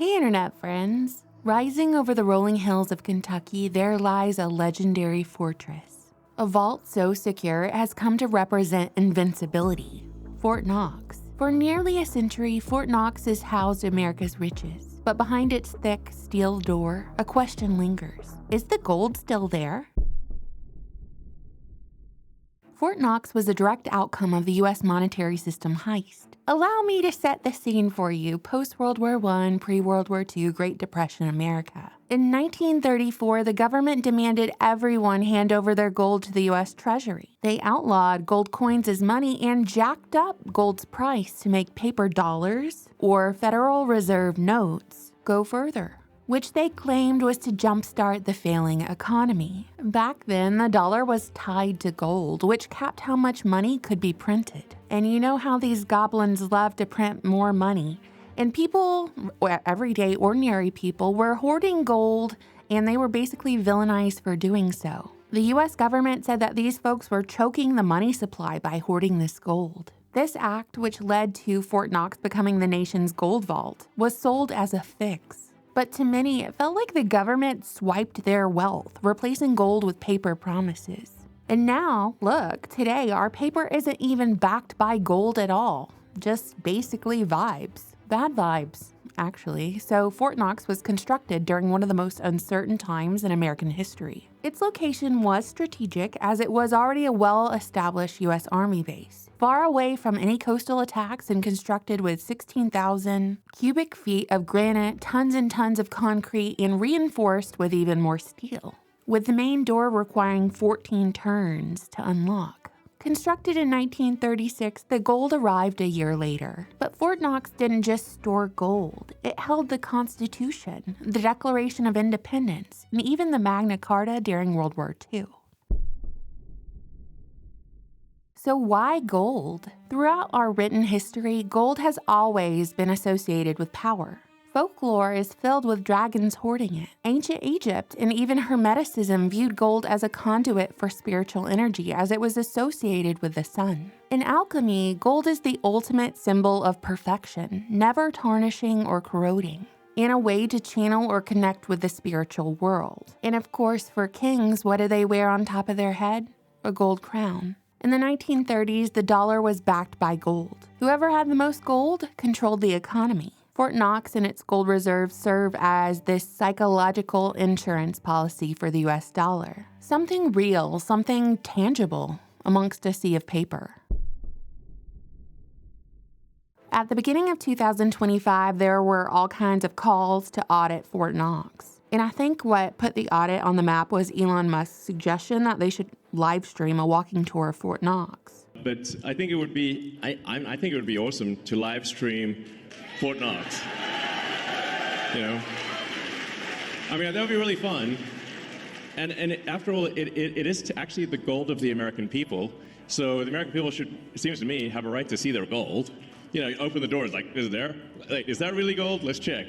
Hey Internet friends! Rising over the rolling hills of Kentucky, there lies a legendary fortress. A vault so secure it has come to represent invincibility. Fort Knox. For nearly a century, Fort Knox has housed America's riches. But behind its thick steel door, a question lingers. Is the gold still there? Fort Knox was a direct outcome of the U.S. monetary system heist. Allow me to set the scene for you, post-World War I, pre-World War II, Great Depression America. In 1934, the government demanded everyone hand over their gold to the U.S. Treasury. They outlawed gold coins as money and jacked up gold's price to make paper dollars, or Federal Reserve notes, go further, which they claimed was to jumpstart the failing economy. Back then, the dollar was tied to gold, which capped how much money could be printed. And you know how these goblins love to print more money. And people, everyday ordinary people, were hoarding gold, and they were basically villainized for doing so. The US government said that these folks were choking the money supply by hoarding this gold. This act, which led to Fort Knox becoming the nation's gold vault, was sold as a fix. But to many, it felt like the government swiped their wealth, replacing gold with paper promises. And now, look, today our paper isn't even backed by gold at all. Just basically vibes. Bad vibes, actually. So Fort Knox was constructed during one of the most uncertain times in American history. Its location was strategic as it was already a well-established U.S. Army base, far away from any coastal attacks and constructed with 16,000 cubic feet of granite, tons and tons of concrete, and reinforced with even more steel, with the main door requiring 14 turns to unlock. Constructed in 1936, the gold arrived a year later. But Fort Knox didn't just store gold. It held the Constitution, the Declaration of Independence, and even the Magna Carta during World War II. So why gold? Throughout our written history, gold has always been associated with power. Folklore is filled with dragons hoarding it. Ancient Egypt and even Hermeticism viewed gold as a conduit for spiritual energy as it was associated with the sun. In alchemy, gold is the ultimate symbol of perfection, never tarnishing or corroding, and a way to channel or connect with the spiritual world. And of course, for kings, what do they wear on top of their head? A gold crown. In the 1930s, the dollar was backed by gold. Whoever had the most gold controlled the economy. Fort Knox and its gold reserves serve as this psychological insurance policy for the US dollar. Something real, something tangible amongst a sea of paper. At the beginning of 2025, there were all kinds of calls to audit Fort Knox. And I think what put the audit on the map was Elon Musk's suggestion that they should live stream a walking tour of Fort Knox. But I think it would be, I think it would be awesome to live stream Fort Knox. You know, I mean that would be really fun. And after all, it is actually the gold of the American people. So the American people should, it seems to me, have a right to see their gold. You know, you open the doors like, is it there? Like, is that really gold? Let's check.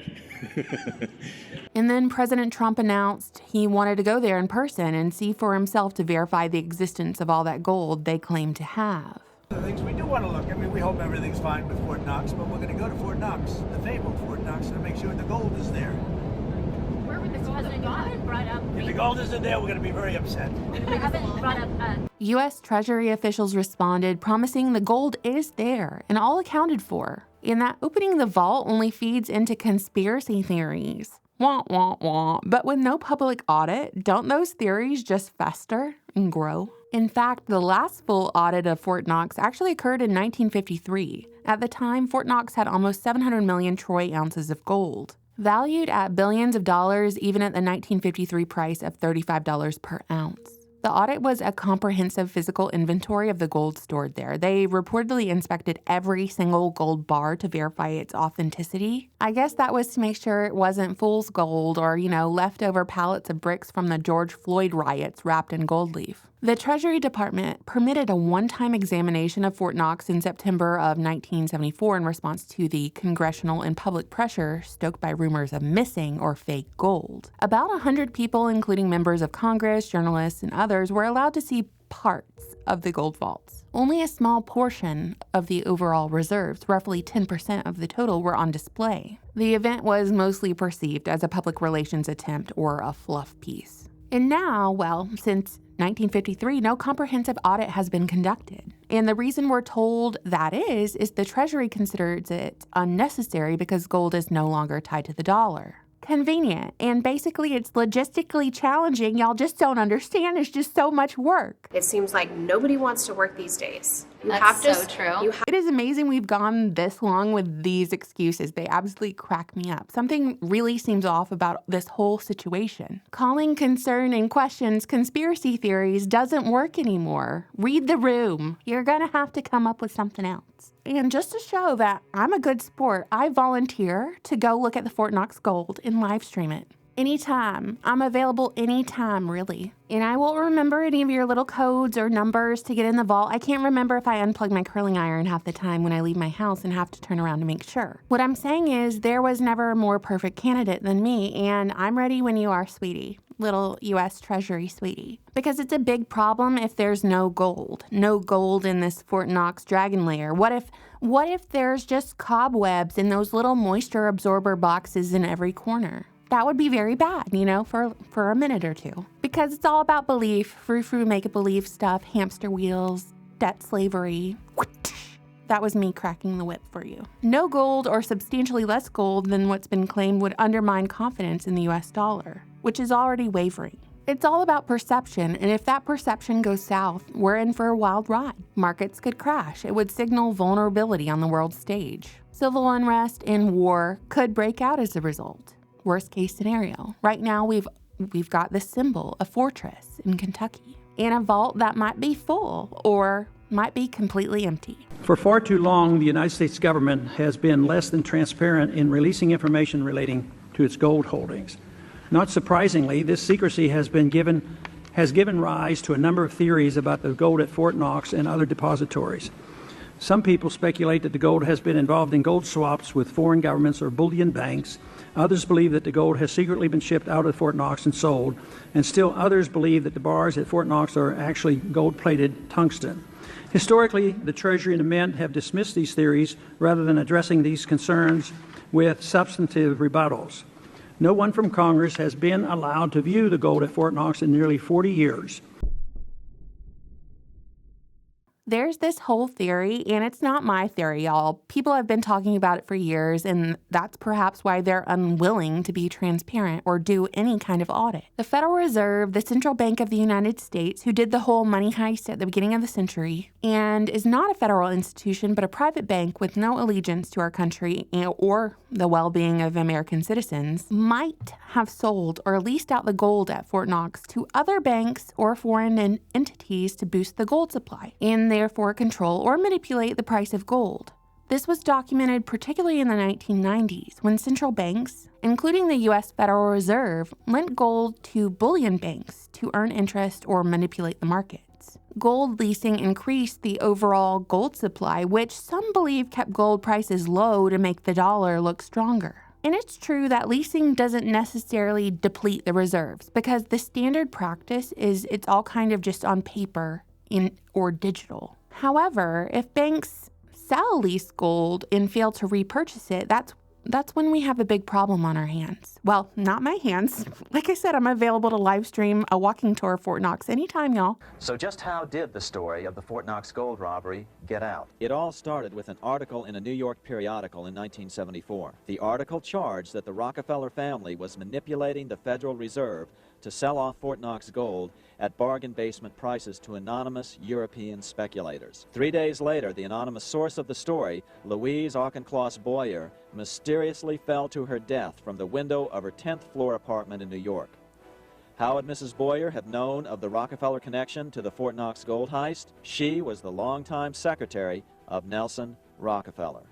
And then President Trump announced he wanted to go there in person and see for himself to verify the existence of all that gold they claim to have. The things we do want to look. I mean, we hope everything's fine with Fort Knox, but we're going to go to Fort Knox, the fabled Fort Knox, to make sure the gold is there. Where would the gold have gone? Brought up. If the gold isn't there, we're going to be very upset. We haven't brought up. U.S. Treasury officials responded, promising the gold is there and all accounted for, and that opening the vault only feeds into conspiracy theories. Wah, wah, wah. But with no public audit, don't those theories just fester and grow? In fact, the last full audit of Fort Knox actually occurred in 1953. At the time, Fort Knox had almost 700 million troy ounces of gold, valued at billions of dollars even at the 1953 price of $35 per ounce. The audit was a comprehensive physical inventory of the gold stored there. They reportedly inspected every single gold bar to verify its authenticity. I guess that was to make sure it wasn't fool's gold or, leftover pallets of bricks from the George Floyd riots wrapped in gold leaf. The Treasury Department permitted a one-time examination of Fort Knox in September of 1974 in response to the congressional and public pressure stoked by rumors of missing or fake gold. About 100 people, including members of Congress, journalists, and others, were allowed to see parts of the gold vaults. Only a small portion of the overall reserves, roughly 10% of the total, were on display. The event was mostly perceived as a public relations attempt or a fluff piece. And now, well, since 1953, no comprehensive audit has been conducted. And the reason we're told that is the Treasury considers it unnecessary because gold is no longer tied to the dollar. Convenient, and basically it's logistically challenging. Y'all just don't understand. It's just so much work. It seems like nobody wants to work these days. That's so true. It is amazing we've gone this long with these excuses. They absolutely crack me up. Something really seems off about this whole situation. Calling concern and questions conspiracy theories doesn't work anymore. Read the room. You're gonna have to come up with something else. And just to show that I'm a good sport, I volunteer to go look at the Fort Knox gold and live stream it. Anytime. I'm available anytime, really. And I won't remember any of your little codes or numbers to get in the vault. I can't remember if I unplug my curling iron half the time when I leave my house and have to turn around to make sure. What I'm saying is there was never a more perfect candidate than me, and I'm ready when you are, sweetie. Little U.S. Treasury sweetie. Because it's a big problem if there's no gold. No gold in this Fort Knox dragon lair. What if there's just cobwebs in those little moisture absorber boxes in every corner? That would be very bad, for a minute or two. Because it's all about belief, frou-frou make-believe stuff, hamster wheels, debt slavery. That was me cracking the whip for you. No gold or substantially less gold than what's been claimed would undermine confidence in the US dollar, which is already wavering. It's all about perception, and if that perception goes south, we're in for a wild ride. Markets could crash. It would signal vulnerability on the world stage. Civil unrest and war could break out as a result. Worst case scenario. Right now, we've got this symbol, a fortress in Kentucky, and a vault that might be full or might be completely empty. For far too long, the United States government has been less than transparent in releasing information relating to its gold holdings. Not surprisingly, this secrecy has given rise to a number of theories about the gold at Fort Knox and other depositories. Some people speculate that the gold has been involved in gold swaps with foreign governments or bullion banks. Others believe that the gold has secretly been shipped out of Fort Knox and sold, and still others believe that the bars at Fort Knox are actually gold-plated tungsten. Historically, the Treasury and the Mint have dismissed these theories rather than addressing these concerns with substantive rebuttals. No one from Congress has been allowed to view the gold at Fort Knox in nearly 40 years. There's this whole theory, and it's not my theory, y'all. People have been talking about it for years, and that's perhaps why they're unwilling to be transparent or do any kind of audit. The Federal Reserve, the central bank of the United States, who did the whole money heist at the beginning of the century, and is not a federal institution, but a private bank with no allegiance to our country or the well-being of American citizens, might have sold or leased out the gold at Fort Knox to other banks or foreign entities to boost the gold supply, and therefore control or manipulate the price of gold. This was documented particularly in the 1990s when central banks, including the U.S. Federal Reserve, lent gold to bullion banks to earn interest or manipulate the markets. Gold leasing increased the overall gold supply, which some believe kept gold prices low to make the dollar look stronger. And it's true that leasing doesn't necessarily deplete the reserves because the standard practice is it's all kind of just on paper or digital. However, if banks sell leased gold and fail to repurchase it, that's when we have a big problem on our hands. Well, not my hands. Like I said, I'm available to live stream a walking tour of Fort Knox anytime, y'all. So just how did the story of the Fort Knox gold robbery get out? It all started with an article in a New York periodical in 1974. The article charged that the Rockefeller family was manipulating the Federal Reserve to sell off Fort Knox gold at bargain basement prices to anonymous European speculators. 3 days later, the anonymous source of the story, Louise Auchincloss Boyer, mysteriously fell to her death from the window of her 10th floor apartment in New York. How would Mrs. Boyer have known of the Rockefeller connection to the Fort Knox gold heist? She was the longtime secretary of Nelson Rockefeller.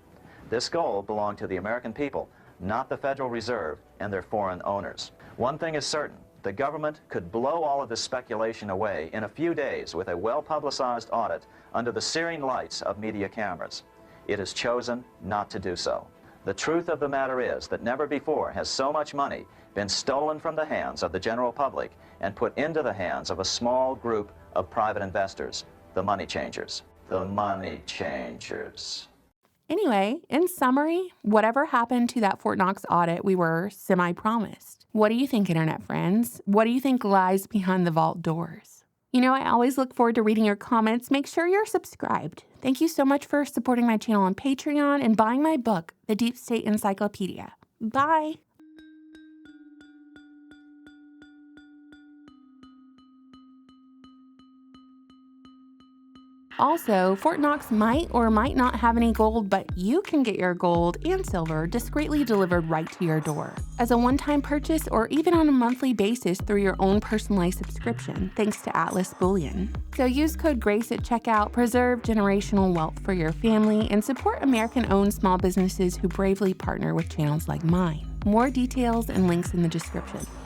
This gold belonged to the American people, not the Federal Reserve and their foreign owners. One thing is certain. The government could blow all of this speculation away in a few days with a well-publicized audit under the searing lights of media cameras. It has chosen not to do so. The truth of the matter is that never before has so much money been stolen from the hands of the general public and put into the hands of a small group of private investors. the money changers. The money changers. Anyway, in summary, whatever happened to that Fort Knox audit we were semi-promised? What do you think, internet friends? What do you think lies behind the vault doors? You know, I always look forward to reading your comments. Make sure you're subscribed. Thank you so much for supporting my channel on Patreon and buying my book, The Deep State Encyclopedia. Bye! Also, Fort Knox might or might not have any gold, but you can get your gold and silver discreetly delivered right to your door as a one-time purchase or even on a monthly basis through your own personalized subscription, thanks to Atlas Bullion. So use code GRACE at checkout, preserve generational wealth for your family, and support American-owned small businesses who bravely partner with channels like mine. More details and links in the description.